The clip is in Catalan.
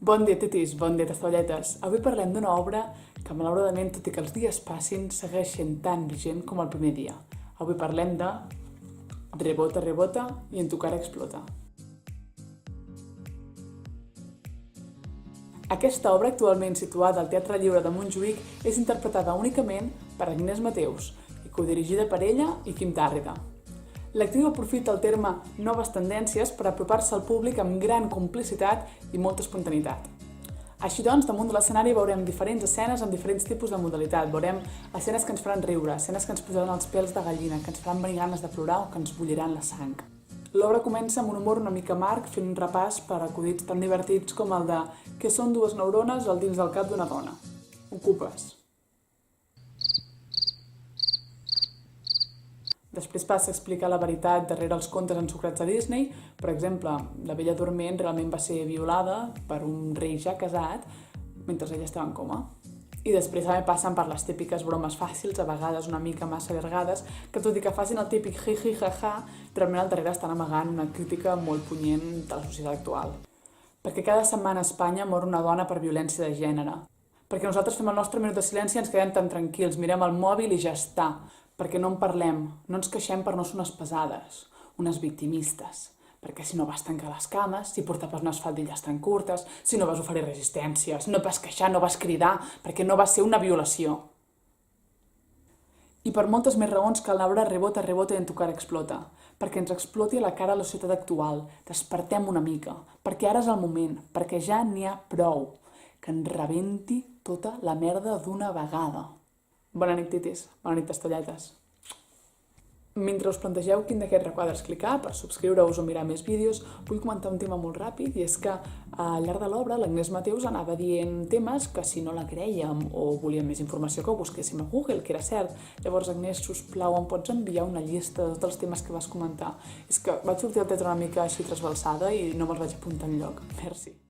Bon dia, titis, bon dia, testovalletes. Avui parlem d'una obra que, malauradament, tot i que els dies passin, segueix sent tan vigent com el primer dia. Avui parlem de Rebota, rebota i en tu cara explota. Aquesta obra, actualment situada al Teatre Lliure de Montjuïc, és interpretada únicament per Agnès Mateus i codirigida per ella i Quim Tàrrega. L'actriu aprofita el terme noves tendències per apropar-se al públic amb gran complicitat i molta espontaneïtat. Així doncs, damunt de l'escenari veurem diferents escenes amb diferents tipus de modalitat. Veurem escenes que ens faran riure, escenes que ens posaran els pèls de gallina, que ens faran venir ganes de plorar o que ens bulliran la sang. L'obra comença amb un humor una mica amarg, fent un repàs per acudits tan divertits com el de «Què són dues neurones al dins del cap d'una dona?» Ocupes. Després passa a explicar la veritat darrere els contes ensucrats de Disney. Per exemple, la Bella Dorment realment va ser violada per un rei ja casat mentre ella estava en coma. I després també passen per les típiques bromes fàcils, a vegades una mica massa allargades, que tot i que facin el típic hi-hi ha-ha, realment al darrere estan amagant una crítica molt punyent de la societat actual. Perquè cada setmana a Espanya mor una dona per violència de gènere. Perquè nosaltres fem el nostre minut de silenci i ens quedem tan tranquils, mirem el mòbil i ja està. Perquè no en parlem, no ens queixem per no ser unes pesades, unes victimistes. Perquè si no vas tancar les cames, si portaves unes faldilles tan curtes, si no vas oferir resistència, si no vas queixar, no vas cridar, perquè no va ser una violació. I per moltes més raons cal l'obra Rebota, rebota i en tu cara explota. Perquè ens exploti a la cara la societat actual, despertem una mica, perquè ara és el moment, perquè ja n'hi ha prou, que ens rebenti tota la merda d'una vegada. Bona nit, titis. Bona nit, testovalletes. Mentre us plantegeu quin d'aquests requadres clicar per subscriure-us o mirar més vídeos, vull comentar un tema molt ràpid, i és que al llarg de l'obra l'Agnès Mateus anava dient temes que si no la crèiem o volíem més informació que ho busquéssim a Google, que era cert. Llavors, Agnès, sisplau, em pots enviar una llista de tots els temes que vas comentar? És que vaig sortir al teatre una mica així trasbalsada i no me'ls vaig apuntar enlloc. Merci.